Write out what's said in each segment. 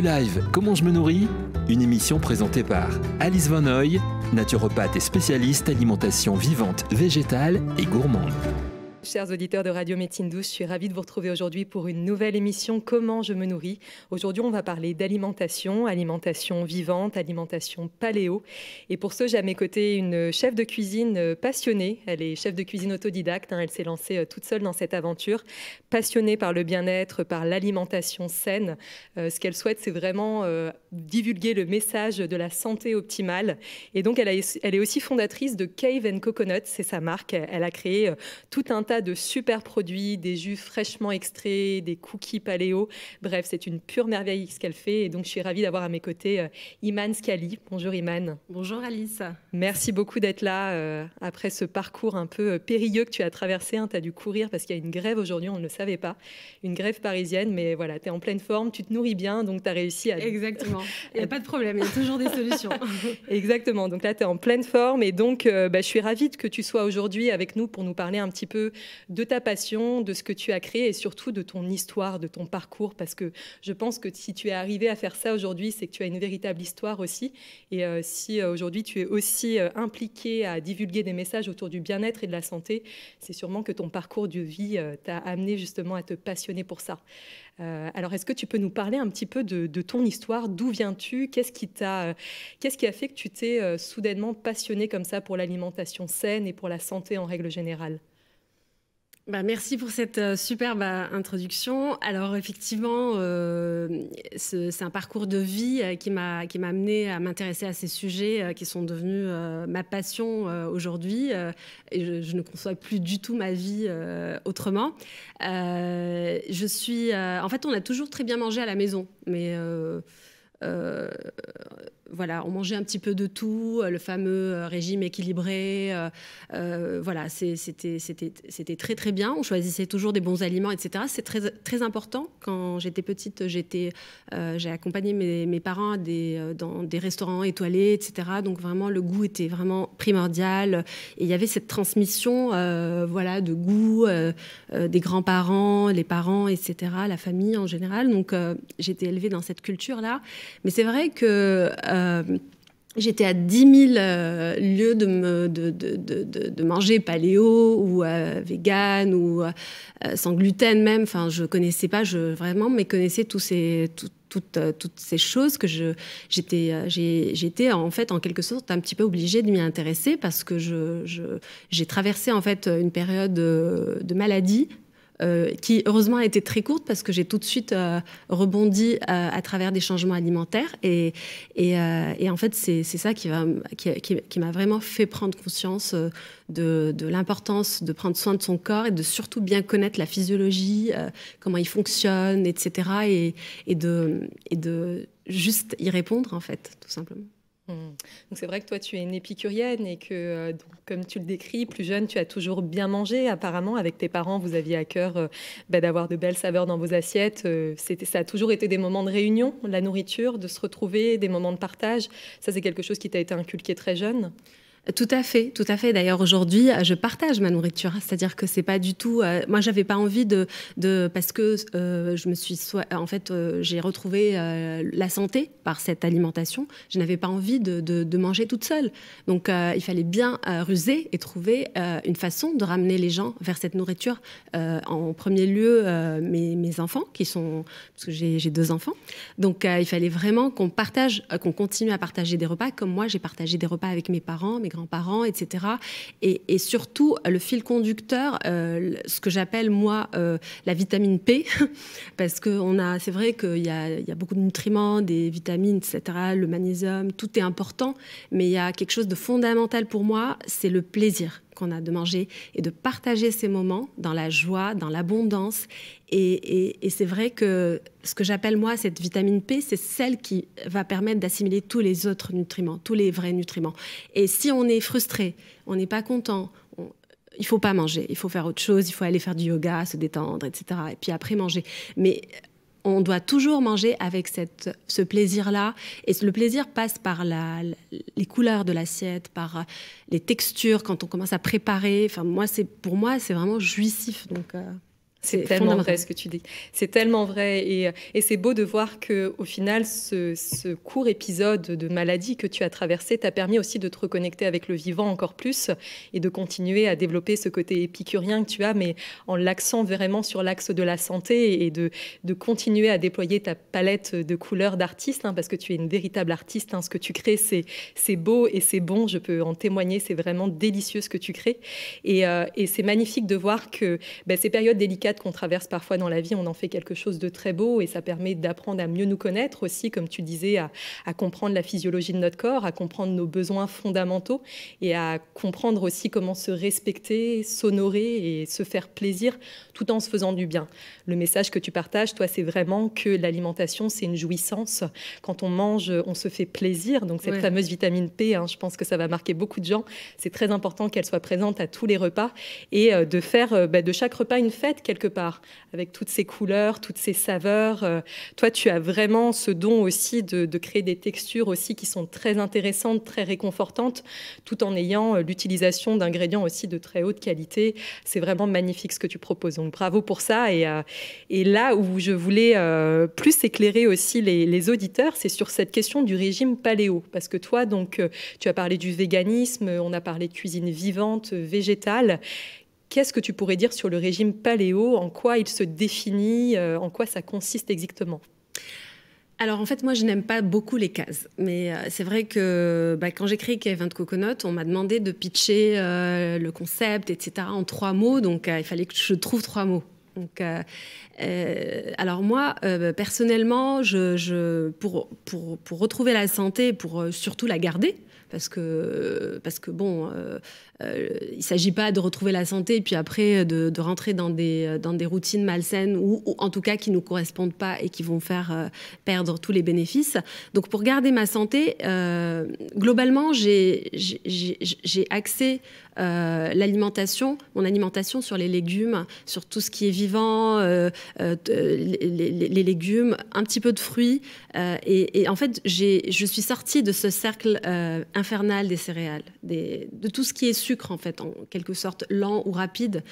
Live Comment je me nourris, une émission présentée par Alice Van Hoy, naturopathe et spécialiste alimentation vivante, végétale et gourmande. Chers auditeurs de Radio Médecine Douce, je suis ravie de vous retrouver aujourd'hui pour une nouvelle émission Comment je me nourris. Aujourd'hui, on va parler d'alimentation, alimentation vivante, alimentation paléo. Et pour ce, j'ai à mes côtés une chef de cuisine passionnée. Elle est chef de cuisine autodidacte. Elle s'est lancée toute seule dans cette aventure, passionnée par le bien-être, par l'alimentation saine. Ce qu'elle souhaite, c'est vraiment divulguer le message de la santé optimale. Et donc, elle est aussi fondatrice de Cave & Coconut, c'est sa marque. Elle a créé tout un tas de super produits, des jus fraîchement extraits, des cookies paléo. Bref, c'est une pure merveille ce qu'elle fait. Et donc, je suis ravie d'avoir à mes côtés Iman Scali. Bonjour Iman. Bonjour Alice. Merci beaucoup d'être là après ce parcours un peu périlleux que tu as traversé. Tu as dû courir parce qu'il y a une grève aujourd'hui, on ne le savait pas. Une grève parisienne, mais voilà, tu es en pleine forme, tu te nourris bien, donc tu as réussi à... Exactement, il n'y a pas de problème, il y a toujours des solutions. Exactement, donc là tu es en pleine forme et donc je suis ravie que tu sois aujourd'hui avec nous pour nous parler un petit peu de ta passion, de ce que tu as créé et surtout de ton histoire, de ton parcours, parce que je pense que si tu es arrivé à faire ça aujourd'hui, c'est que tu as une véritable histoire aussi. Et si aujourd'hui tu es aussi impliqué à divulguer des messages autour du bien-être et de la santé, c'est sûrement que ton parcours de vie t'a amené justement à te passionner pour ça. Alors, est-ce que tu peux nous parler un petit peu de ton histoire? D'où viens-tu? Qu'est-ce qui a fait que tu t'es soudainement passionné comme ça pour l'alimentation saine et pour la santé en règle générale? Merci pour cette superbe introduction. Alors effectivement, c'est un parcours de vie qui m'a amené à m'intéresser à ces sujets qui sont devenus ma passion aujourd'hui. Et je ne conçois plus du tout ma vie autrement. En fait, on a toujours très bien mangé à la maison, mais... voilà, on mangeait un petit peu de tout, le fameux régime équilibré. Voilà, c'était très très bien. On choisissait toujours des bons aliments, etc. C'est très très important. Quand j'étais petite, j'ai accompagné mes parents dans des restaurants étoilés, etc. Donc vraiment, le goût était vraiment primordial. Et il y avait cette transmission, voilà, de goût des grands-parents, les parents, etc. La famille en général. Donc j'ai été élevée dans cette culture-là. Mais c'est vrai que j'étais à 10 000 lieues de manger paléo ou vegan ou sans gluten même. Enfin, je connaissais pas, vraiment méconnaissais toutes ces choses que j'étais en fait en quelque sorte un petit peu obligée de m'y intéresser parce que j'ai traversé en fait une période de maladie. Qui heureusement a été très courte parce que j'ai tout de suite rebondi à travers des changements alimentaires et en fait c'est ça qui m'a vraiment fait prendre conscience de l'importance de prendre soin de son corps et de surtout bien connaître la physiologie, comment il fonctionne, etc. et de juste y répondre en fait, tout simplement. Donc c'est vrai que toi tu es une épicurienne et que donc, comme tu le décris, plus jeune tu as toujours bien mangé. Apparemment avec tes parents vous aviez à cœur d'avoir de belles saveurs dans vos assiettes. Ça a toujours été des moments de réunion, la nourriture, de se retrouver, des moments de partage. Ça c'est quelque chose qui t'a été inculqué très jeune. Tout à fait, tout à fait. D'ailleurs, aujourd'hui, je partage ma nourriture. C'est-à-dire que c'est pas du tout... moi, j'avais pas envie parce que je me suis... En fait, j'ai retrouvé la santé par cette alimentation. Je n'avais pas envie de manger toute seule. Donc, il fallait bien ruser et trouver une façon de ramener les gens vers cette nourriture. En premier lieu, mes enfants, parce que j'ai 2 enfants. Donc, il fallait vraiment qu'on continue à partager des repas, comme moi, j'ai partagé des repas avec mes parents, mes grands-parents, etc. Et surtout, le fil conducteur, ce que j'appelle, moi, la vitamine P, parce que c'est vrai qu'il y a beaucoup de nutriments, des vitamines, etc., le magnésium, tout est important, mais il y a quelque chose de fondamental pour moi, c'est le plaisir qu'on a de manger et de partager ces moments dans la joie, dans l'abondance. Et c'est vrai que ce que j'appelle, moi, cette vitamine P, c'est celle qui va permettre d'assimiler tous les autres nutriments, tous les vrais nutriments. Et si on est frustré, on n'est pas content, il ne faut pas manger, il faut faire autre chose, il faut aller faire du yoga, se détendre, etc. Et puis après, manger. Mais on doit toujours manger avec ce plaisir-là. Et le plaisir passe par les couleurs de l'assiette, par les textures, quand on commence à préparer. Enfin, pour moi, c'est vraiment jouissif. Donc, C'est tellement vrai ce que tu dis. C'est tellement vrai. Et c'est beau de voir qu'au final, ce court épisode de maladie que tu as traversé t'a permis aussi de te reconnecter avec le vivant encore plus et de continuer à développer ce côté épicurien que tu as, mais en l'accent vraiment sur l'axe de la santé et de continuer à déployer ta palette de couleurs d'artiste, parce que tu es une véritable artiste. Ce que tu crées, c'est beau et c'est bon. Je peux en témoigner. C'est vraiment délicieux ce que tu crées. Et c'est magnifique de voir que ces périodes délicates qu'on traverse parfois dans la vie, on en fait quelque chose de très beau et ça permet d'apprendre à mieux nous connaître aussi, comme tu disais, à comprendre la physiologie de notre corps, à comprendre nos besoins fondamentaux et à comprendre aussi comment se respecter, s'honorer et se faire plaisir tout en se faisant du bien. Le message que tu partages, toi, c'est vraiment que l'alimentation, c'est une jouissance. Quand on mange, on se fait plaisir. Donc cette fameuse vitamine P, je pense que ça va marquer beaucoup de gens. C'est très important qu'elle soit présente à tous les repas et de faire de chaque repas une fête quelque part, avec toutes ces couleurs, toutes ces saveurs. Toi, tu as vraiment ce don aussi de créer des textures aussi qui sont très intéressantes, très réconfortantes, tout en ayant l'utilisation d'ingrédients aussi de très haute qualité. C'est vraiment magnifique ce que tu proposes. Donc bravo pour ça. Et là où je voulais plus éclairer aussi les auditeurs, c'est sur cette question du régime paléo. Parce que toi, donc, tu as parlé du véganisme, on a parlé de cuisine vivante, végétale. Qu'est-ce que tu pourrais dire sur le régime paléo? En quoi il se définit? En quoi ça consiste exactement? Alors en fait, moi, je n'aime pas beaucoup les cases. Mais c'est vrai que quand j'ai créé K20 Coconut, on m'a demandé de pitcher le concept, etc. en 3 mots. Donc il fallait que je trouve 3 mots. Donc, alors moi, personnellement, pour retrouver la santé, pour surtout la garder, parce que bon, il ne s'agit pas de retrouver la santé et puis après de rentrer dans des routines malsaines ou en tout cas qui ne nous correspondent pas et qui vont faire perdre tous les bénéfices. Donc pour garder ma santé, globalement, j'ai axé mon alimentation sur les légumes, sur tout ce qui est vivant, les légumes, un petit peu de fruits. Et en fait, je suis sortie de ce cercle infernal des céréales, de tout ce qui est sucre, en fait, en quelque sorte, lent ou rapide.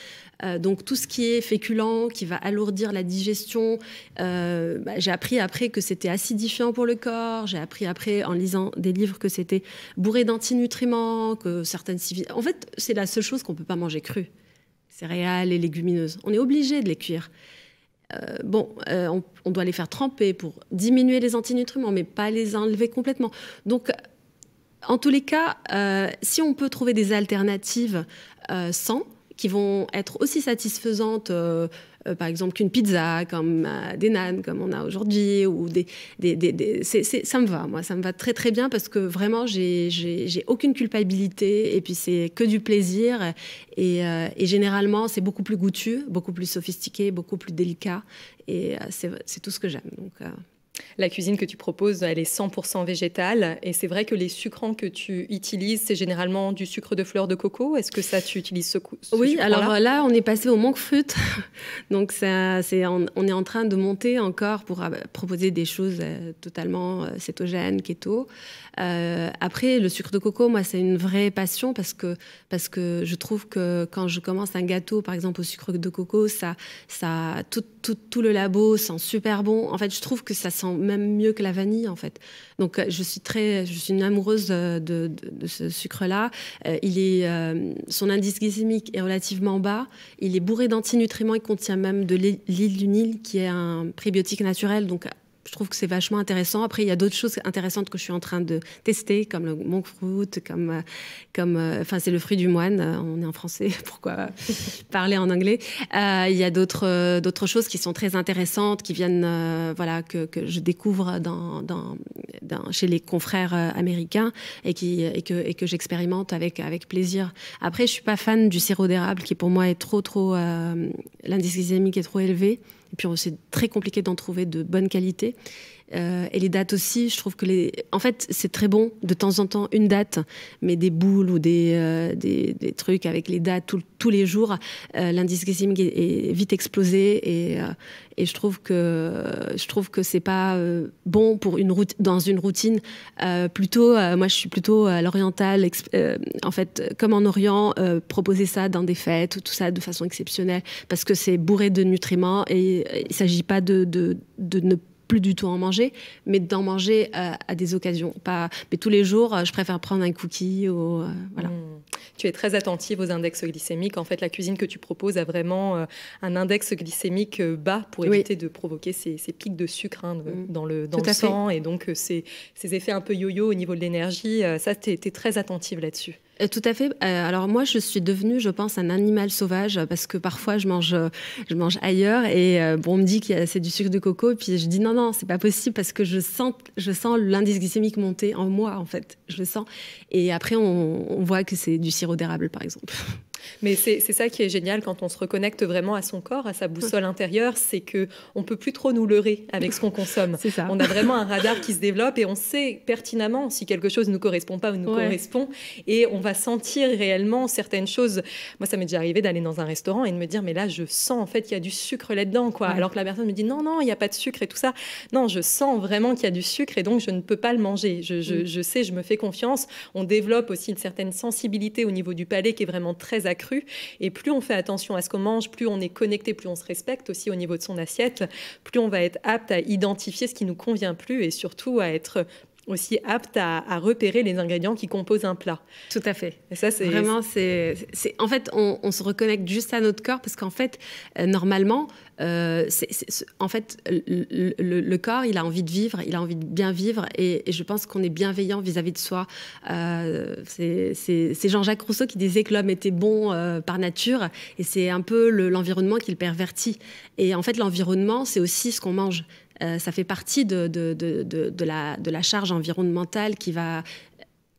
Donc, tout ce qui est féculent, qui va alourdir la digestion. J'ai appris après que c'était acidifiant pour le corps. J'ai appris après, en lisant des livres, que c'était bourré d'antinutriments, que certaines... En fait, c'est la seule chose qu'on ne peut pas manger crue. Céréales et légumineuses. On est obligé de les cuire. On doit les faire tremper pour diminuer les antinutriments, mais pas les enlever complètement. Donc, en tous les cas, si on peut trouver des alternatives sans, qui vont être aussi satisfaisantes, par exemple qu'une pizza, comme des nanes, comme on a aujourd'hui, ou ça me va, moi, ça me va très très bien parce que vraiment j'ai aucune culpabilité et puis c'est que du plaisir et généralement c'est beaucoup plus goûtu, beaucoup plus sophistiqué, beaucoup plus délicat et c'est tout ce que j'aime. Donc, La cuisine que tu proposes, elle est 100% végétale. Et c'est vrai que les sucrants que tu utilises, c'est généralement du sucre de fleur de coco. Est-ce que ça, tu utilises ce Oui, sucre-là? alors là, on est passé au monk fruit. Donc, on est en train de monter encore pour proposer des choses totalement cétogènes, keto. Après, le sucre de coco, moi, c'est une vraie passion parce que je trouve que quand je commence un gâteau, par exemple, au sucre de coco, tout le labo sent super bon. En fait, je trouve que ça sent même mieux que la vanille, en fait. Donc, je suis une amoureuse de ce sucre-là. Son indice glycémique est relativement bas. Il est bourré d'antinutriments. Il contient même de l'huile du Nil, qui est un prébiotique naturel. Donc, je trouve que c'est vachement intéressant. Après, il y a d'autres choses intéressantes que je suis en train de tester, comme le monk fruit, c'est le fruit du moine. On est en français, pourquoi parler en anglais? Il y a d'autres choses qui sont très intéressantes, qui viennent, que je découvre chez les confrères américains et que j'expérimente avec plaisir. Après, je suis pas fan du sirop d'érable, qui pour moi est trop l'indice glycémique est trop élevé. Et puis, c'est très compliqué d'en trouver de bonne qualité. Et les dattes aussi, je trouve que en fait, c'est très bon de temps en temps une date, mais des boules ou des trucs avec les dates tous les jours, l'indice glycémique est vite explosé et je trouve que c'est pas bon pour dans une routine. Moi, je suis plutôt à l'oriental, en fait, comme en Orient, proposer ça dans des fêtes, tout ça de façon exceptionnelle, parce que c'est bourré de nutriments et il s'agit pas de ne plus du tout en manger, mais d'en manger à des occasions. Mais tous les jours, je préfère prendre un cookie. Voilà. Tu es très attentive aux index glycémiques. En fait, la cuisine que tu proposes a vraiment un index glycémique bas pour éviter de provoquer ces pics de sucre dans le sang et donc ces effets un peu yo-yo au niveau de l'énergie. Ça, tu es très attentive là-dessus. Tout à fait. Alors moi, je suis devenue, je pense, un animal sauvage parce que parfois je mange ailleurs et on me dit que c'est du sucre de coco, puis je dis non, c'est pas possible parce que je sens l'indice glycémique monter en moi, en fait. Je le sens. Et après, on voit que c'est du sirop d'érable, par exemple. Mais c'est ça qui est génial quand on se reconnecte vraiment à son corps, à sa boussole intérieure, c'est qu'on ne peut plus trop nous leurrer avec ce qu'on consomme. C'est ça. On a vraiment un radar qui se développe et on sait pertinemment si quelque chose ne nous correspond pas ou nous correspond. Et on va sentir réellement certaines choses. Moi, ça m'est déjà arrivé d'aller dans un restaurant et de me dire, mais là, je sens en fait qu'il y a du sucre là-dedans, quoi. Alors que la personne me dit, non, il n'y a pas de sucre et tout ça. Non, je sens vraiment qu'il y a du sucre et donc je ne peux pas le manger. Je sais, je me fais confiance. On développe aussi une certaine sensibilité au niveau du palais qui est vraiment très accru. Et plus on fait attention à ce qu'on mange, plus on est connecté, plus on se respecte aussi au niveau de son assiette, plus on va être apte à identifier ce qui nous convient plus et surtout à être aussi apte à repérer les ingrédients qui composent un plat. Tout à fait. Et ça, c'est vraiment, en fait, on se reconnecte juste à notre corps parce qu'en fait, normalement, en fait, le corps, il a envie de vivre, il a envie de bien vivre et je pense qu'on est bienveillant vis-à-vis de soi. C'est Jean-Jacques Rousseau qui disait que l'homme était bon par nature et c'est un peu l'environnement qui le pervertit. Et en fait, l'environnement, c'est aussi ce qu'on mange. Ça fait partie de la charge environnementale qui va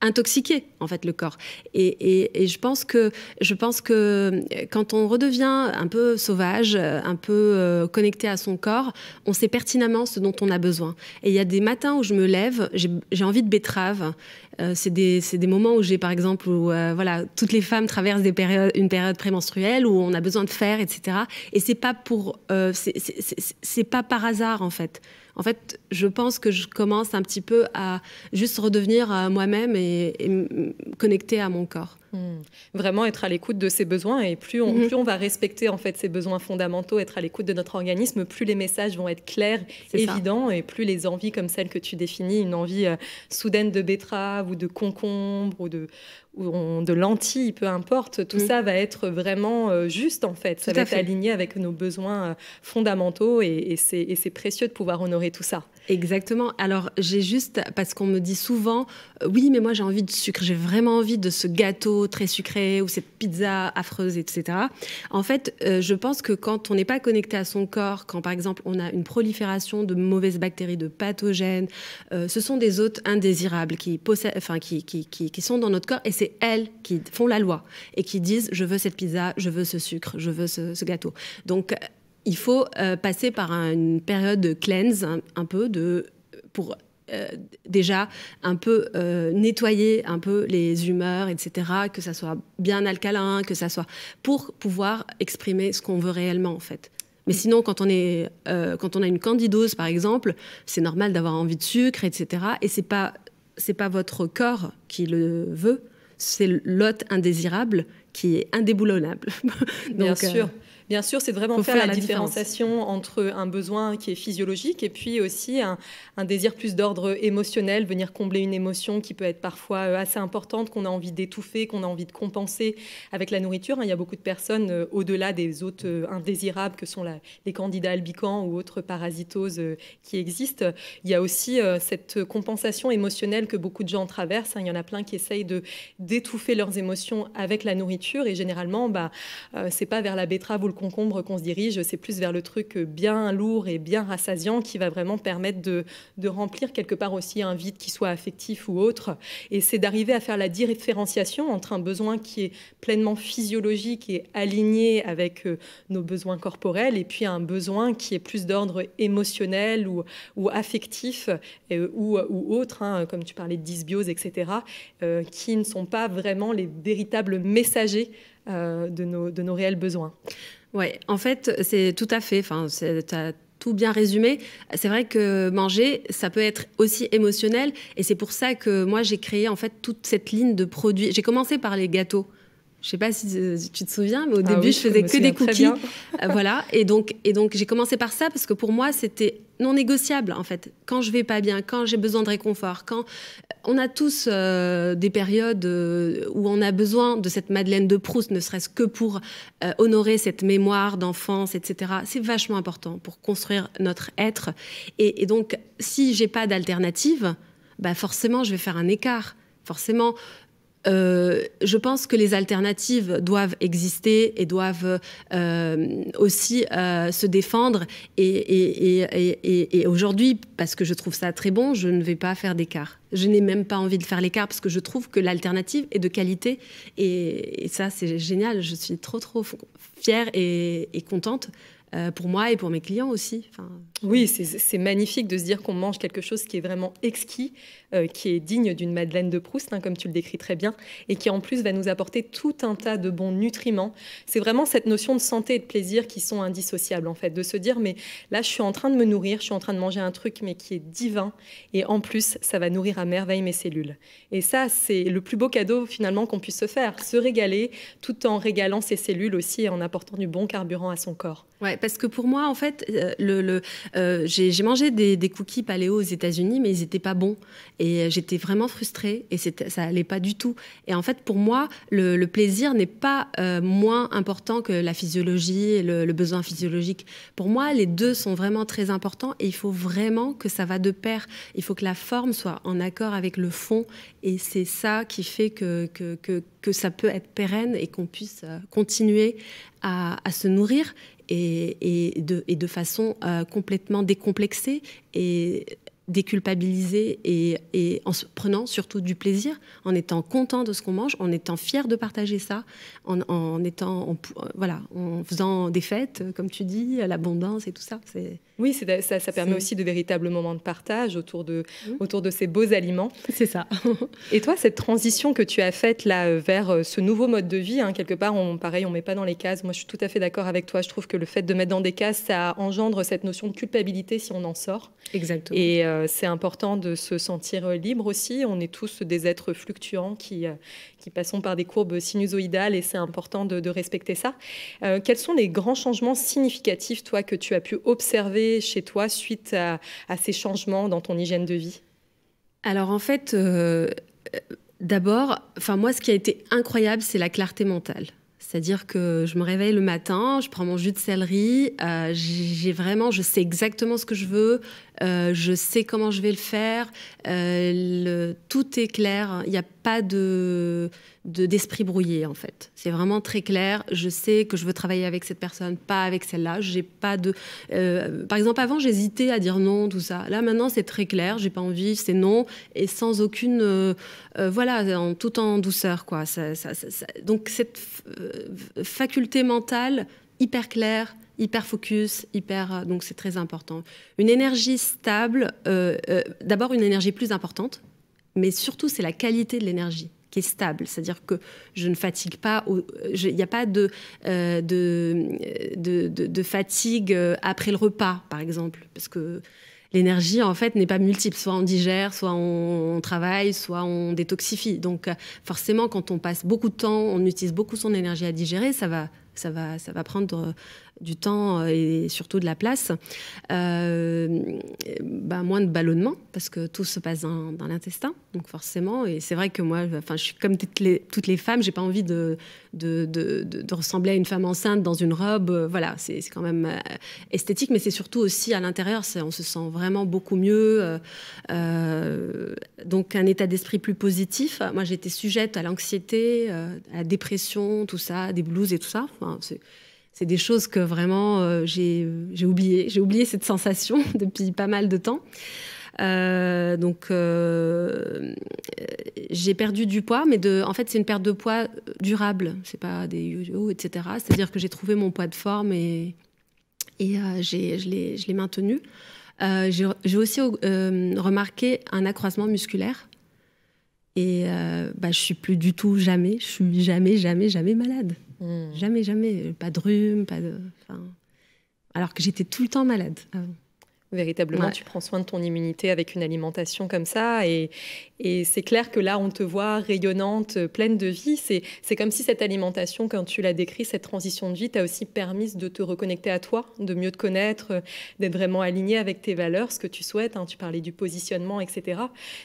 intoxiquer en fait le corps et je pense que quand on redevient un peu sauvage, un peu connecté à son corps, on sait pertinemment ce dont on a besoin. Et il y a des matins où je me lève, j'ai envie de betterave. C'est des moments où j'ai, par exemple, voilà, toutes les femmes traversent une période prémenstruelle où on a besoin de fer, etc. Et c'est pas c'est pas par hasard en fait. En fait, je pense que je commence un petit peu à juste redevenir moi-même et me connecter à mon corps. Vraiment être à l'écoute de ses besoins et plus on va respecter en fait ses besoins fondamentaux, être à l'écoute de notre organisme, plus les messages vont être clairs, évidents et plus les envies comme celle que tu définis, une envie soudaine de betterave ou de concombre ou de lentilles, peu importe, tout ça va être vraiment juste en fait, ça va être aligné avec nos besoins fondamentaux et c'est précieux de pouvoir honorer tout ça. Exactement. Alors j'ai juste, parce qu'on me dit souvent, oui mais moi j'ai envie de sucre, j'ai vraiment envie de ce gâteau très sucré ou cette pizza affreuse, etc. En fait, je pense que quand on n'est pas connecté à son corps, quand par exemple on a une prolifération de mauvaises bactéries, de pathogènes, ce sont des hôtes indésirables qui sont dans notre corps et c'est elles qui font la loi et qui disent je veux cette pizza, je veux ce sucre, je veux ce gâteau. Donc il faut passer par une période de cleanse un peu pour déjà un peu nettoyer un peu les humeurs, etc., que ça soit bien alcalin, que ça soit pour pouvoir exprimer ce qu'on veut réellement en fait. Mais sinon, quand on a une candidose par exemple, c'est normal d'avoir envie de sucre, etc. Et c'est pas votre corps qui le veut, c'est l'hôte indésirable qui est indéboulonnable. Bien sûr. Bien sûr, c'est de vraiment faire la différenciation entre un besoin qui est physiologique et puis aussi un désir plus d'ordre émotionnel, venir combler une émotion qui peut être parfois assez importante, qu'on a envie d'étouffer, qu'on a envie de compenser avec la nourriture. Il y a beaucoup de personnes, au-delà des hôtes indésirables que sont les candidats albicans ou autres parasitoses qui existent, il y a aussi cette compensation émotionnelle que beaucoup de gens traversent. Il y en a plein qui essayent d'étouffer leurs émotions avec la nourriture et généralement, c'est pas vers la betterave ou le concombre qu'on se dirige, c'est plus vers le truc bien lourd et bien rassasiant qui va vraiment permettre de remplir quelque part aussi un vide qui soit affectif ou autre. Et c'est d'arriver à faire la différenciation entre un besoin qui est pleinement physiologique et aligné avec nos besoins corporels et puis un besoin qui est plus d'ordre émotionnel ou affectif ou autre, hein, comme tu parlais de dysbiose, etc., qui ne sont pas vraiment les véritables messagers de nos réels besoins. Oui, en fait, c'est tout à fait. Enfin, tu as tout bien résumé. C'est vrai que manger, ça peut être aussi émotionnel. Et c'est pour ça que moi, j'ai créé en fait toute cette ligne de produits. J'ai commencé par les gâteaux. Je ne sais pas si tu te souviens, mais au début, oui, je faisais que des cookies. Voilà. Et donc, j'ai commencé par ça parce que pour moi, c'était non négociable, en fait. Quand je vais pas bien, quand j'ai besoin de réconfort, quand on a tous des périodes où on a besoin de cette Madeleine de Proust, ne serait-ce que pour honorer cette mémoire d'enfance, etc. C'est vachement important pour construire notre être. Et donc, si j'ai pas d'alternative, bah forcément, je vais faire un écart. Forcément. Je pense que les alternatives doivent exister et doivent aussi se défendre. Et aujourd'hui, parce que je trouve ça très bon, je ne vais pas faire d'écart. Je n'ai même pas envie de faire l'écart parce que je trouve que l'alternative est de qualité. Et ça, c'est génial. Je suis trop fière et contente. Pour moi et pour mes clients aussi. Enfin, oui, c'est magnifique de se dire qu'on mange quelque chose qui est vraiment exquis, qui est digne d'une Madeleine de Proust, hein, comme tu le décris très bien, et qui en plus va nous apporter tout un tas de bons nutriments. C'est vraiment cette notion de santé et de plaisir qui sont indissociables, en fait, de se dire, mais là, je suis en train de me nourrir, je suis en train de manger un truc, mais qui est divin, et en plus, ça va nourrir à merveille mes cellules. Et ça, c'est le plus beau cadeau, finalement, qu'on puisse se faire, se régaler, tout en régalant ses cellules aussi, et en apportant du bon carburant à son corps. Ouais, parce que pour moi, en fait, j'ai mangé des cookies paléo aux États-Unis, mais ils n'étaient pas bons. Et j'étais vraiment frustrée et ça n'allait pas du tout. Et en fait, pour moi, le plaisir n'est pas moins important que la physiologie et le besoin physiologique. Pour moi, les deux sont vraiment très importants et il faut vraiment que ça va de pair. Il faut que la forme soit en accord avec le fond. Et c'est ça qui fait que ça peut être pérenne et qu'on puisse continuer à se nourrir et de façon complètement décomplexée et déculpabilisé et en se prenant surtout du plaisir, en étant content de ce qu'on mange, en étant fier de partager ça, en faisant des fêtes, comme tu dis, l'abondance et tout ça. Oui, ça permet aussi de véritables moments de partage autour de ces beaux aliments. C'est ça. Et toi, cette transition que tu as faite là, vers ce nouveau mode de vie, hein, quelque part, on ne met pas dans les cases. Moi, je suis tout à fait d'accord avec toi. Je trouve que le fait de mettre dans des cases, ça engendre cette notion de culpabilité si on en sort. Exactement. Et c'est important de se sentir libre aussi. On est tous des êtres fluctuants qui passons par des courbes sinusoïdales et c'est important de respecter ça. Quels sont les grands changements significatifs, toi, que tu as pu observer chez toi suite à ces changements dans ton hygiène de vie? Alors en fait, d'abord, moi, ce qui a été incroyable, c'est la clarté mentale. C'est-à-dire que je me réveille le matin, je prends mon jus de céleri, je sais exactement ce que je veux, je sais comment je vais le faire, tout est clair, il n'y a pas d'esprit brouillé en fait. C'est vraiment très clair, je sais que je veux travailler avec cette personne, pas avec celle-là. J'ai pas de... par exemple, avant, j'hésitais à dire non, tout ça. Là, maintenant, c'est très clair, j'ai pas envie, c'est non, et sans aucune... tout en douceur, quoi. Donc, cette faculté mentale hyper claire, hyper focus, donc c'est très important. Une énergie stable, d'abord une énergie plus importante, mais surtout c'est la qualité de l'énergie qui est stable, c'est-à-dire que je ne fatigue pas, il n'y a pas de fatigue après le repas, par exemple, parce que l'énergie, en fait, n'est pas multiple. Soit on digère, soit on travaille, soit on détoxifie. Donc, forcément, quand on passe beaucoup de temps, on utilise beaucoup son énergie à digérer, ça va prendre du temps et surtout de la place. Moins de ballonnement, parce que tout se passe dans l'intestin. Donc, forcément, et c'est vrai que moi, je suis comme toutes les femmes, j'ai pas envie de ressembler à une femme enceinte dans une robe. Voilà, c'est quand même esthétique, mais c'est surtout aussi à l'intérieur, on se sent vraiment beaucoup mieux. Donc, un état d'esprit plus positif. Moi, j'étais sujette à l'anxiété, à la dépression, tout ça, des blues et tout ça. C'est des choses que vraiment j'ai oublié. J'ai oublié cette sensation depuis pas mal de temps. J'ai perdu du poids, mais en fait, c'est une perte de poids durable. C'est pas des yo-yo, etc. C'est-à-dire que j'ai trouvé mon poids de forme et je l'ai maintenu. J'ai aussi remarqué un accroissement musculaire. Et je suis plus du tout jamais malade. Jamais. Pas de rhume, alors que j'étais tout le temps malade avant. Véritablement, tu prends soin de ton immunité avec une alimentation comme ça. Et c'est clair que là, on te voit rayonnante, pleine de vie. C'est comme si cette alimentation, quand tu l'as décrit, cette transition de vie, t'a aussi permis de te reconnecter à toi, de mieux te connaître, d'être vraiment aligné avec tes valeurs, ce que tu souhaites. Tu parlais du positionnement, etc.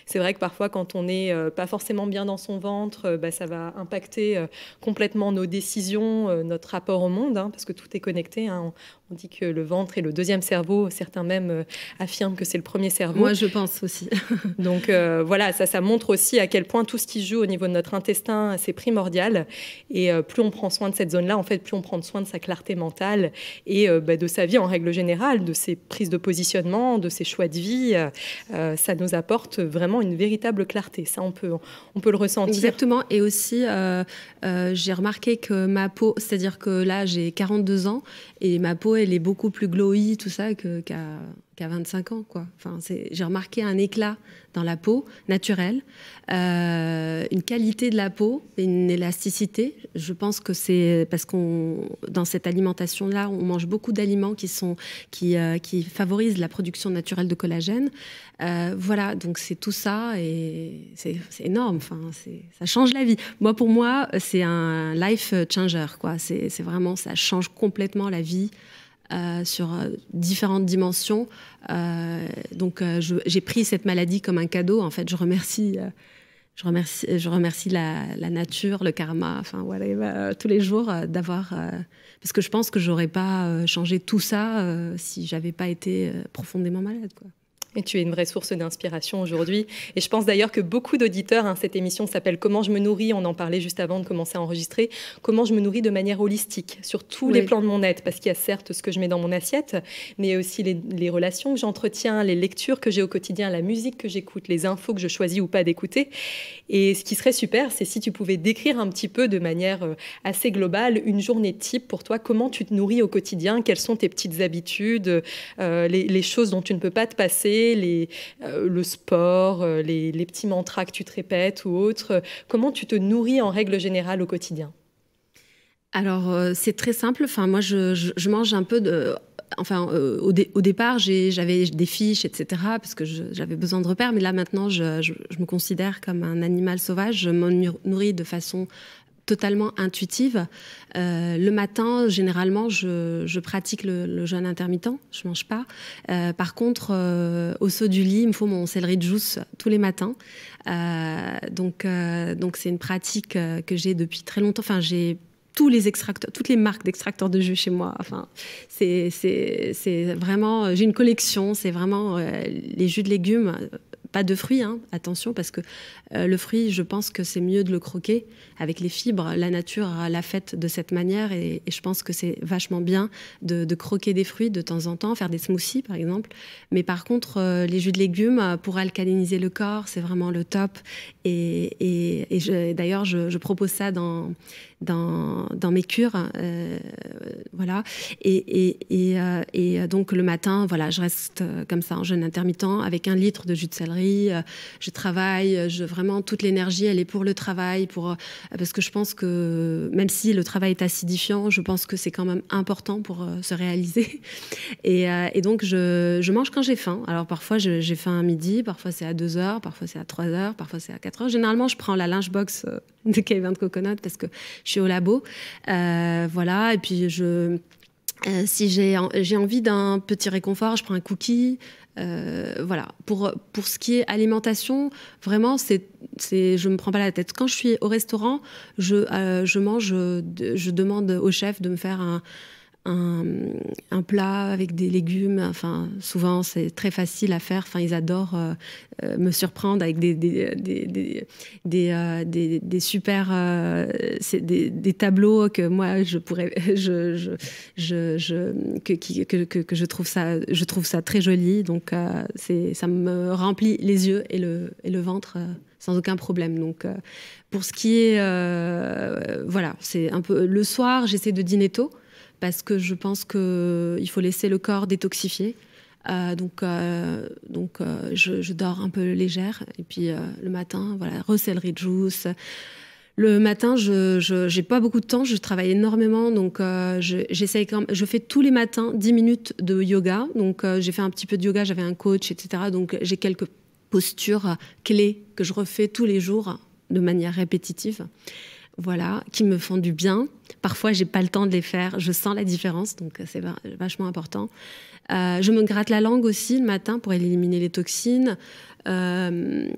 C'est vrai que parfois, quand on n'est pas forcément bien dans son ventre, ça va impacter complètement nos décisions, notre rapport au monde, parce que tout est connecté. On dit que le ventre est le deuxième cerveau. Certains même affirment que c'est le premier cerveau. Moi, je pense aussi. Donc voilà, ça montre aussi à quel point tout ce qui joue au niveau de notre intestin, c'est primordial. Et plus on prend soin de cette zone-là, en fait, plus on prend soin de sa clarté mentale et de sa vie en règle générale, de ses prises de positionnement, de ses choix de vie. Ça nous apporte vraiment une véritable clarté. Ça, on peut le ressentir. Exactement. Et aussi, j'ai remarqué que ma peau, c'est-à-dire que là, j'ai 42 ans et ma peau, elle est beaucoup plus glowy, tout ça, qu'à 25 ans, quoi. Enfin, j'ai remarqué un éclat dans la peau naturelle, une qualité de la peau, une élasticité. Je pense que c'est parce dans cette alimentation-là, on mange beaucoup d'aliments qui favorisent la production naturelle de collagène. Voilà, donc c'est tout ça et c'est énorme. Enfin, ça change la vie. Pour moi, c'est un life changer, quoi. C'est vraiment, ça change complètement la vie. Sur différentes dimensions. J'ai pris cette maladie comme un cadeau. En fait, je remercie la nature, le karma, enfin whatever, tous les jours d'avoir... parce que je pense que j'aurais pas changé tout ça si j'avais pas été profondément malade, quoi. Et tu es une vraie source d'inspiration aujourd'hui. Et je pense d'ailleurs que beaucoup d'auditeurs, cette émission s'appelle « Comment je me nourris ?» On en parlait juste avant de commencer à enregistrer. Comment je me nourris de manière holistique, sur tous les plans de mon être. Parce qu'il y a certes ce que je mets dans mon assiette, mais il y a aussi les relations que j'entretiens, les lectures que j'ai au quotidien, la musique que j'écoute, les infos que je choisis ou pas d'écouter. Et ce qui serait super, c'est si tu pouvais décrire un petit peu de manière assez globale une journée type pour toi. Comment tu te nourris au quotidien? Quelles sont tes petites habitudes, les choses dont tu ne peux pas te passer, le sport, les petits mantras que tu te répètes ou autres. Comment tu te nourris en règle générale au quotidien? Alors, c'est très simple. Enfin, moi, je mange un peu de... Enfin, au départ, j'avais des fiches, etc., parce que j'avais besoin de repères. Mais là, maintenant, je me considère comme un animal sauvage. Je me nourris de façon totalement intuitive. Le matin, généralement, je pratique le jeûne intermittent. Je mange pas. Par contre, au saut du lit, il me faut mon céleri juice tous les matins. Donc, c'est une pratique que j'ai depuis très longtemps. Enfin, j'ai toutes les marques d'extracteurs de jus chez moi. Enfin, c'est vraiment... J'ai une collection. C'est vraiment les jus de légumes. Pas de fruits, attention, parce que le fruit, je pense que c'est mieux de le croquer avec les fibres. La nature l'a fait de cette manière et je pense que c'est vachement bien de croquer des fruits de temps en temps, faire des smoothies par exemple. Mais par contre, les jus de légumes, pour alcaliniser le corps, c'est vraiment le top. Et d'ailleurs, je propose ça dans mes cures. Voilà. Et donc le matin, voilà, je reste comme ça en jeûne intermittent avec 1 litre de jus de céleri. Je travaille, vraiment toute l'énergie, elle est pour le travail, parce que je pense que même si le travail est acidifiant, je pense que c'est quand même important pour se réaliser. Et donc je mange quand j'ai faim. Alors parfois j'ai faim à midi, parfois c'est à 2h, parfois c'est à 3h, parfois c'est à 4h. Généralement je prends la lunchbox de Cave & Coconut parce que je suis au labo. Voilà, et puis si j'ai envie d'un petit réconfort, je prends un cookie. Voilà. Pour ce qui est alimentation, vraiment, je me prends pas la tête. Quand je suis au restaurant, je demande au chef de me faire un plat avec des légumes. Enfin, souvent, c'est très facile à faire. Enfin, ils adorent me surprendre avec des super des tableaux que moi je pourrais que je trouve ça très joli. Donc, ça me remplit les yeux et le ventre sans aucun problème. Donc, pour ce qui est, voilà, c'est un peu le soir, j'essaie de dîner tôt. Parce que je pense qu'il faut laisser le corps détoxifier. Donc, je dors un peu légère. Et puis, le matin, voilà, céleri juice. Le matin, je n'ai pas beaucoup de temps. Je travaille énormément. Donc, je fais tous les matins 10 minutes de yoga. Donc, j'ai fait un petit peu de yoga. J'avais un coach, etc. Donc, j'ai quelques postures clés que je refais tous les jours de manière répétitive. Voilà, qui me font du bien. Parfois, j'ai pas le temps de les faire. Je sens la différence, donc c'est vachement important. Je me gratte la langue aussi le matin pour éliminer les toxines. Je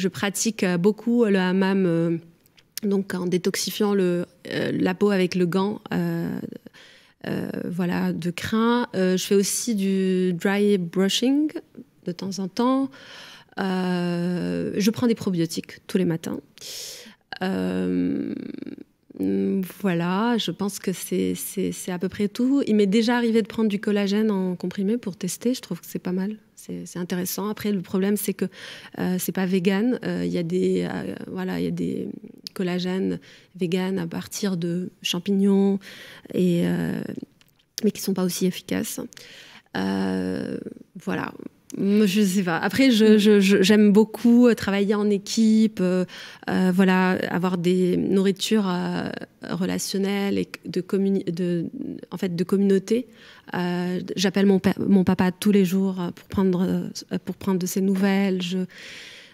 pratique beaucoup le hammam, donc en détoxifiant la peau avec le gant. Voilà, de crin. Je fais aussi du dry brushing de temps en temps. Je prends des probiotiques tous les matins. Voilà, je pense que c'est à peu près tout. Il m'est déjà arrivé de prendre du collagène en comprimé pour tester. Je trouve que c'est pas mal, c'est intéressant. Après, le problème, c'est que c'est pas vegan. Il y a des collagènes vegan à partir de champignons mais qui sont pas aussi efficaces. Voilà. Je sais pas. Après, j'aime beaucoup travailler en équipe, voilà, avoir des nourritures prationnelles et de communauté. J'appelle mon papa tous les jours pour prendre de ses nouvelles.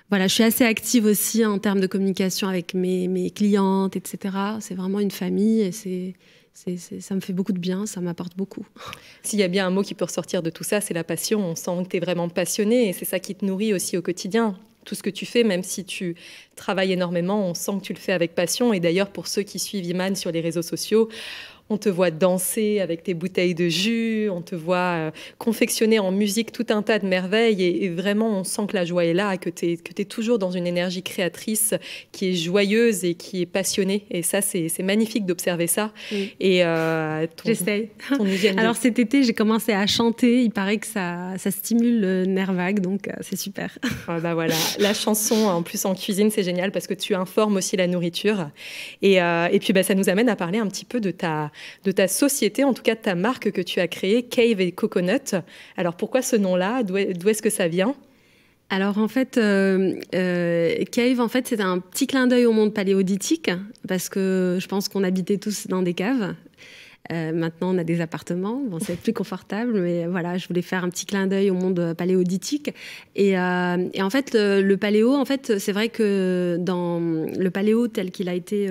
Voilà, je suis assez active aussi en termes de communication avec mes clientes, etc. C'est vraiment une famille et ça me fait beaucoup de bien, ça m'apporte beaucoup. S'il y a bien un mot qui peut ressortir de tout ça, c'est la passion. On sent que tu es vraiment passionnée et c'est ça qui te nourrit aussi au quotidien. Tout ce que tu fais, même si tu travailles énormément, on sent que tu le fais avec passion. Et d'ailleurs, pour ceux qui suivent Iman sur les réseaux sociaux, on te voit danser avec tes bouteilles de jus, on te voit confectionner en musique tout un tas de merveilles et vraiment on sent que la joie est là, que tu es toujours dans une énergie créatrice qui est joyeuse et qui est passionnée. Et ça, c'est magnifique d'observer ça. Oui. Et j'essaye. Alors cet été, j'ai commencé à chanter. Il paraît que ça stimule le nerf vague, donc c'est super. Bah voilà. La chanson, en plus en cuisine, c'est génial parce que tu informes aussi la nourriture. Et puis ça nous amène à parler un petit peu de ta société, en tout cas de ta marque que tu as créée, Cave & Coconut. Alors pourquoi ce nom-là? D'où est-ce que ça vient? Alors en fait, Cave, en fait, c'est un petit clin d'œil au monde paléolithique parce que je pense qu'on habitait tous dans des caves. Maintenant, on a des appartements. Bon, c'est plus confortable, mais voilà, je voulais faire un petit clin d'œil au monde paléolithique. Et en fait, le paléo, en fait, c'est vrai que dans le paléo tel qu'il a été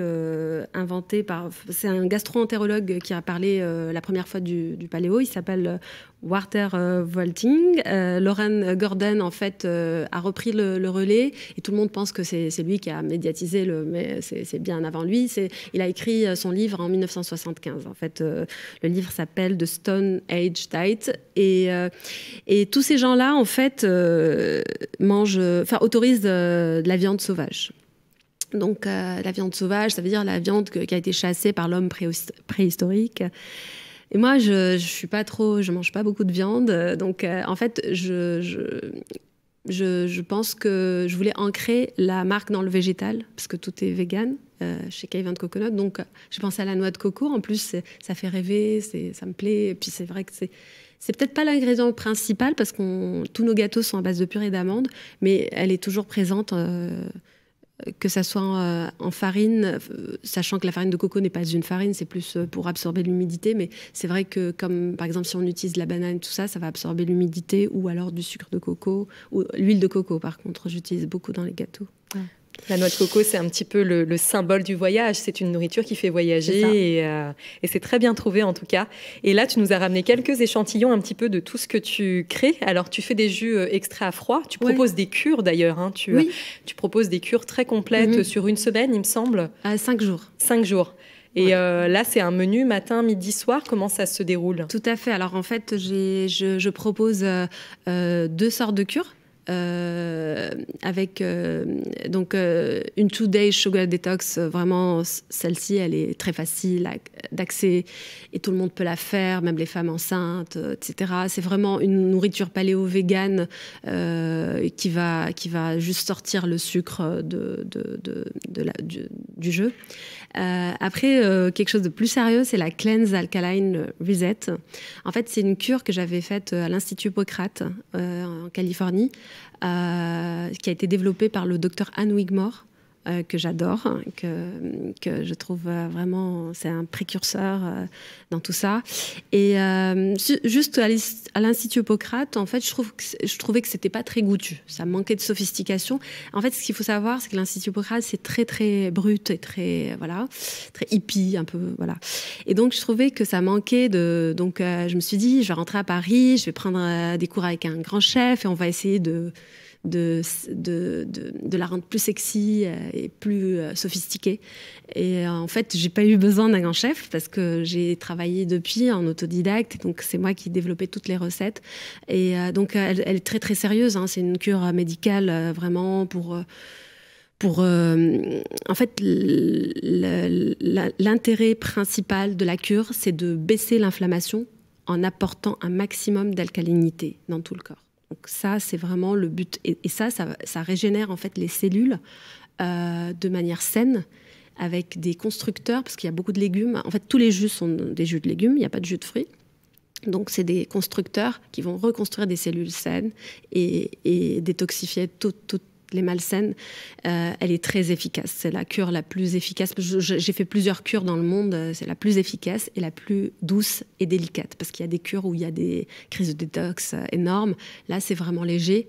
inventé c'est un gastro-entérologue qui a parlé la première fois du paléo. Il s'appelle Walter Volting. Lauren Gordon, en fait, a repris le relais et tout le monde pense que c'est lui qui a médiatisé mais c'est bien avant lui. Il a écrit son livre en 1975. En fait, le livre s'appelle The Stone Age Diet et tous ces gens-là, en fait, autorisent de la viande sauvage. Donc, la viande sauvage, ça veut dire la viande qui a été chassée par l'homme préhistorique. Et moi, je mange pas beaucoup de viande. Donc, en fait, je pense que je voulais ancrer la marque dans le végétal, parce que tout est vegan chez Cave & Coconut. Donc, j'ai pensé à la noix de coco. En plus, ça fait rêver, ça me plaît. Et puis, c'est vrai que c'est peut-être pas l'ingrédient principal, parce que tous nos gâteaux sont à base de purée d'amande, mais elle est toujours présente, que ça soit en farine, sachant que la farine de coco n'est pas une farine, c'est plus pour absorber l'humidité. Mais c'est vrai que, comme par exemple, si on utilise la banane, tout ça, ça va absorber l'humidité, ou alors du sucre de coco, ou l'huile de coco, par contre, j'utilise beaucoup dans les gâteaux. Ouais. La noix de coco, c'est un petit peu le symbole du voyage. C'est une nourriture qui fait voyager et c'est très bien trouvé en tout cas. Et là, tu nous as ramené quelques échantillons un petit peu de tout ce que tu crées. Alors, tu fais des jus extraits à froid. Tu proposes des cures d'ailleurs. Hein. Tu proposes des cures très complètes sur une semaine, il me semble. 5 jours. 5 jours. Et là, c'est un menu matin, midi, soir. Comment ça se déroule? Tout à fait. Alors en fait, je propose 2 sortes de cures. Avec donc une 2-day sugar detox, vraiment celle-ci elle est très facile d'accès et tout le monde peut la faire, même les femmes enceintes, etc. C'est vraiment une nourriture paléo-végane qui va juste sortir le sucre du jus. Après, quelque chose de plus sérieux, c'est la Cleanse Alkaline Reset. En fait, c'est une cure que j'avais faite à l'Institut Hippocrate en Californie, qui a été développée par le docteur Anne Wigmore, que j'adore, que je trouve vraiment, c'est un précurseur dans tout ça. Et juste à l'Institut Hippocrate, en fait, je trouvais que c'était pas très goûtu. Ça manquait de sophistication. En fait, ce qu'il faut savoir, c'est que l'Institut Hippocrate, c'est très, très brut et très, très hippie, un peu, voilà. Et donc, je trouvais que ça manquait de... Donc, je me suis dit, je vais rentrer à Paris, je vais prendre des cours avec un grand chef et on va essayer de la rendre plus sexy et plus sophistiquée. Et en fait, j'ai pas eu besoin d'un grand chef parce que j'ai travaillé depuis en autodidacte. Donc, c'est moi qui développais toutes les recettes. Et donc, elle est très, très sérieuse. Hein. C'est une cure médicale vraiment pour en fait, l'intérêt principal de la cure, c'est de baisser l'inflammation en apportant un maximum d'alcalinité dans tout le corps. Donc ça, c'est vraiment le but. Et ça régénère en fait les cellules de manière saine avec des constructeurs, parce qu'il y a beaucoup de légumes. En fait, tous les jus sont des jus de légumes, il n'y a pas de jus de fruits. Donc, c'est des constructeurs qui vont reconstruire des cellules saines et détoxifier toutes les malsaines. Elle est très efficace. C'est la cure la plus efficace. J'ai fait plusieurs cures dans le monde. C'est la plus efficace et la plus douce et délicate. Parce qu'il y a des cures où il y a des crises de détox énormes. Là, c'est vraiment léger.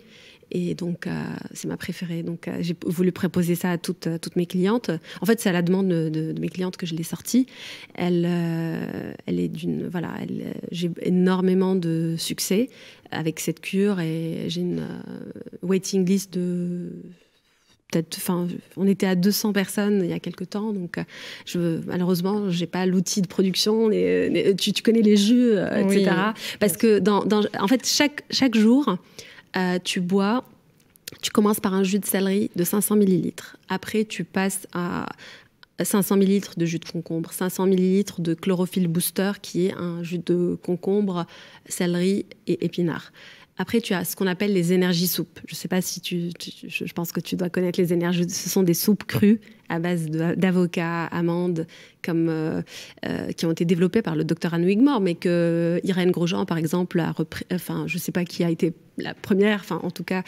Et donc, c'est ma préférée. Donc, j'ai voulu proposer ça à toutes mes clientes. En fait, c'est à la demande de mes clientes que je l'ai sortie. Elle est d'une... Voilà, j'ai énormément de succès avec cette cure et j'ai une waiting list de... on était à 200 personnes il y a quelques temps, donc malheureusement, j'ai pas l'outil de production. Tu connais les jus, etc. Oui. Parce que en fait, chaque jour, tu commences par un jus de céleri de 500 ml. Après, tu passes à 500 ml de jus de concombre, 500 ml de chlorophylle booster, qui est un jus de concombre, céleri et épinards. Après, tu as ce qu'on appelle les énergies soupes. Je ne sais pas si je pense que tu dois connaître les énergies. Ce sont des soupes crues à base d'avocats, amandes, qui ont été développées par le docteur Anne Wigmore, mais que Irène Grosjean, par exemple, a repris. Enfin, je ne sais pas qui a été la première. Enfin, en tout cas,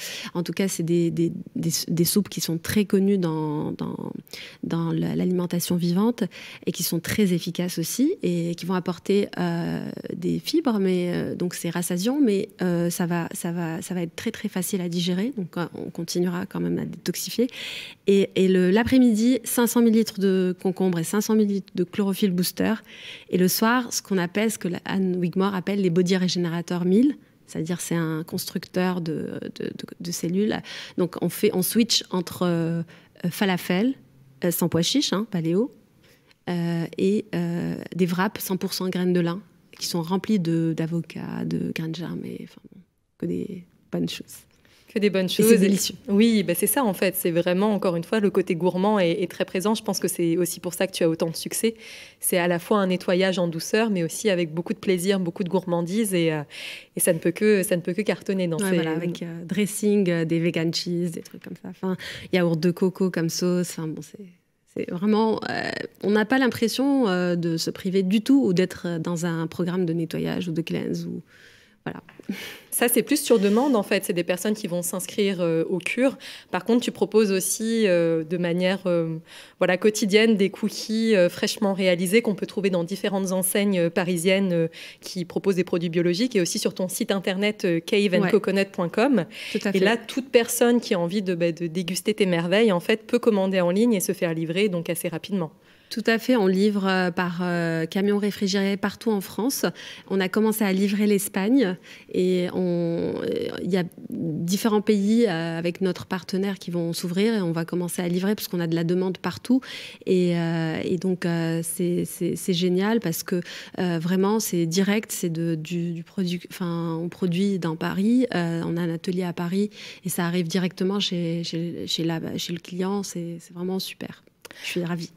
c'est des soupes qui sont très connues dans l'alimentation vivante et qui sont très efficaces aussi et qui vont apporter des fibres, mais donc c'est rassasiant, mais ça va être très très facile à digérer. Donc, on continuera quand même à détoxifier. Et l'après-midi, 500 ml de concombre et 500 ml de chlorophylle booster. Et le soir, ce que Anne Wigmore appelle les body regenerator meal, c'est-à-dire c'est un constructeur de cellules. Donc on switch entre falafel, sans pois chiches, paléo, et des wraps 100% graines de lin, qui sont remplis d'avocats, de graines germées, que des bonnes choses. Que des bonnes choses. Et c'est délicieux. Oui, c'est ça en fait. C'est vraiment, encore une fois, le côté gourmand est très présent. Je pense que c'est aussi pour ça que tu as autant de succès. C'est à la fois un nettoyage en douceur, mais aussi avec beaucoup de plaisir, beaucoup de gourmandise. Et ça ne peut que cartonner dans ces... Voilà, avec dressing, des vegan cheese, des trucs comme ça. Enfin, yaourt de coco comme sauce. Enfin, bon, c'est vraiment... on n'a pas l'impression de se priver du tout ou d'être dans un programme de nettoyage ou de cleanse. Voilà. Ça, c'est plus sur demande, en fait. C'est des personnes qui vont s'inscrire aux cures. Par contre, tu proposes aussi de manière quotidienne des cookies fraîchement réalisés qu'on peut trouver dans différentes enseignes parisiennes qui proposent des produits biologiques et aussi sur ton site internet caveandcoconut.com. Et là, toute personne qui a envie de déguster tes merveilles, en fait, peut commander en ligne et se faire livrer donc assez rapidement. Tout à fait, on livre par camion réfrigéré partout en France. On a commencé à livrer l'Espagne et il y a différents pays avec notre partenaire qui vont s'ouvrir et on va commencer à livrer parce qu'on a de la demande partout. Et donc, c'est génial parce que vraiment, c'est direct, c'est du produit. Enfin, on produit dans Paris, on a un atelier à Paris et ça arrive directement chez le client. C'est vraiment super. Je suis ravie.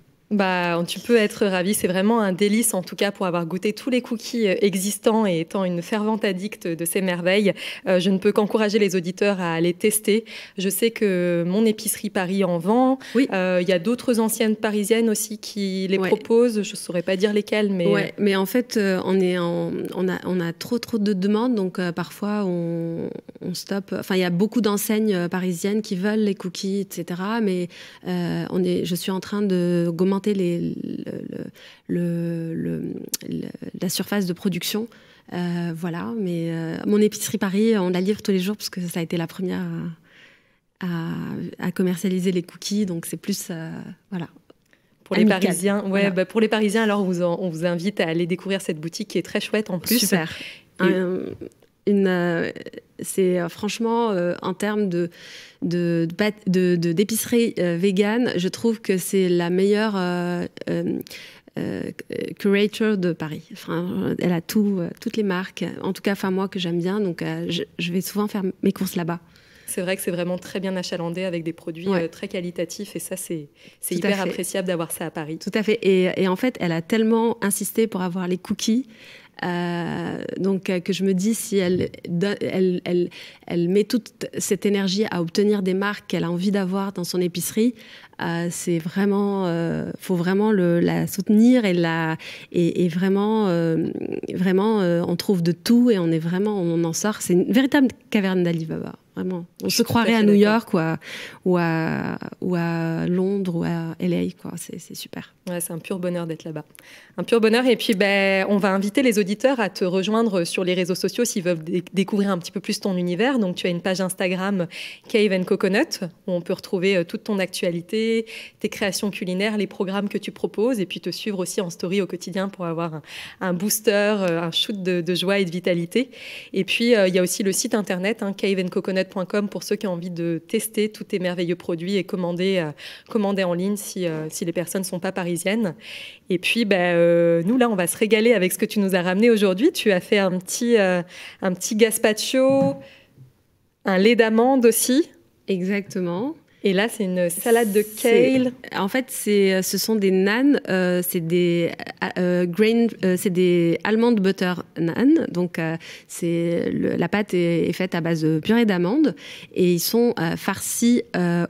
Tu peux être ravi, c'est vraiment un délice en tout cas pour avoir goûté tous les cookies existants et étant une fervente addict de ces merveilles. Je ne peux qu'encourager les auditeurs à les tester. Je sais que mon épicerie Paris en vend. Oui. Il y a d'autres anciennes parisiennes aussi qui les proposent. Je ne saurais pas dire lesquelles. Mais en fait, on a trop de demandes, donc parfois on stoppe. Enfin, il y a beaucoup d'enseignes parisiennes qui veulent les cookies, etc. Mais je suis en train de augmenter la surface de production. Voilà, mais mon épicerie Paris, on la livre tous les jours parce que ça a été la première à commercialiser les cookies, donc c'est plus voilà. Pour les Parisiens, pour les Parisiens, alors on vous invite à aller découvrir cette boutique qui est très chouette en plus. Super. C'est franchement en termes d'épicerie végane, je trouve que c'est la meilleure curator de Paris. Enfin, elle a toutes les marques, en tout cas moi que j'aime bien, donc je vais souvent faire mes courses là-bas. C'est vrai que c'est vraiment très bien achalandé avec des produits très qualitatifs et ça, c'est hyper appréciable d'avoir ça à Paris. Tout à fait. Et en fait, elle a tellement insisté pour avoir les cookies donc que je me dis si elle met toute cette énergie à obtenir des marques qu'elle a envie d'avoir dans son épicerie, c'est vraiment faut vraiment la soutenir et vraiment on trouve de tout et on en sort. C'est une véritable caverne d'Alibaba. Vraiment. On se croirait à New York ou à Londres ou à LA, quoi. C'est super. Ouais, c'est un pur bonheur d'être là-bas. Un pur bonheur. Et puis, on va inviter les auditeurs à te rejoindre sur les réseaux sociaux s'ils veulent découvrir un petit peu plus ton univers. Donc, tu as une page Instagram Cave & Coconut où on peut retrouver toute ton actualité, tes créations culinaires, les programmes que tu proposes et puis te suivre aussi en story au quotidien pour avoir un booster, un shoot de joie et de vitalité. Et puis, il y a aussi le site internet caveandcoconut.com pour ceux qui ont envie de tester tous tes merveilleux produits et commander en ligne si les personnes ne sont pas parisiennes. Et puis, nous, là, on va se régaler avec ce que tu nous as ramené aujourd'hui. Tu as fait un petit gazpacho, un lait d'amande aussi. Exactement. Et là, c'est une salade de kale. En fait, ce sont des naans, c'est des almond butter naan. Donc, la pâte est faite à base de purée d'amande et ils sont farcis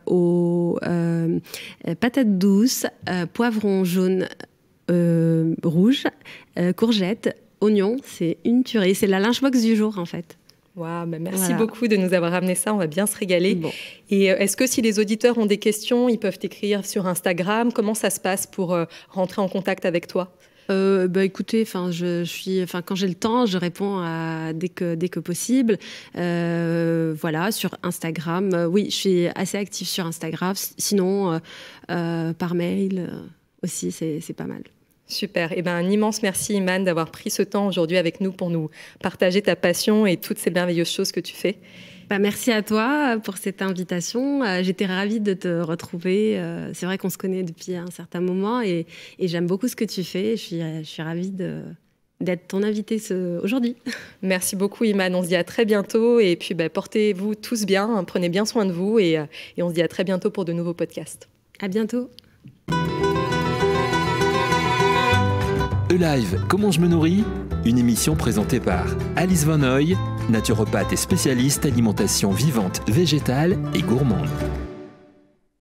aux patates douces, poivrons jaunes, rouges, courgettes, oignons. C'est une tuerie. C'est la lunchbox du jour, en fait. Wow, merci beaucoup de nous avoir ramené ça, on va bien se régaler. Bon. Et est-ce que si les auditeurs ont des questions, ils peuvent t'écrire sur Instagram? Comment ça se passe pour rentrer en contact avec toi? Écoutez, quand j'ai le temps, je réponds dès que possible. Voilà, sur Instagram. Oui, je suis assez active sur Instagram. Sinon, par mail aussi, c'est pas mal. Super. Un immense merci, Iman, d'avoir pris ce temps aujourd'hui avec nous pour nous partager ta passion et toutes ces merveilleuses choses que tu fais. Merci à toi pour cette invitation. J'étais ravie de te retrouver. C'est vrai qu'on se connaît depuis un certain moment et j'aime beaucoup ce que tu fais. Je suis ravie d'être ton invitée aujourd'hui. Merci beaucoup, Iman. On se dit à très bientôt. Et puis, portez-vous tous bien. Prenez bien soin de vous. Et on se dit à très bientôt pour de nouveaux podcasts. À bientôt. E-Live, comment je me nourris? Une émission présentée par Alice Van Hoy, naturopathe et spécialiste alimentation vivante, végétale et gourmande.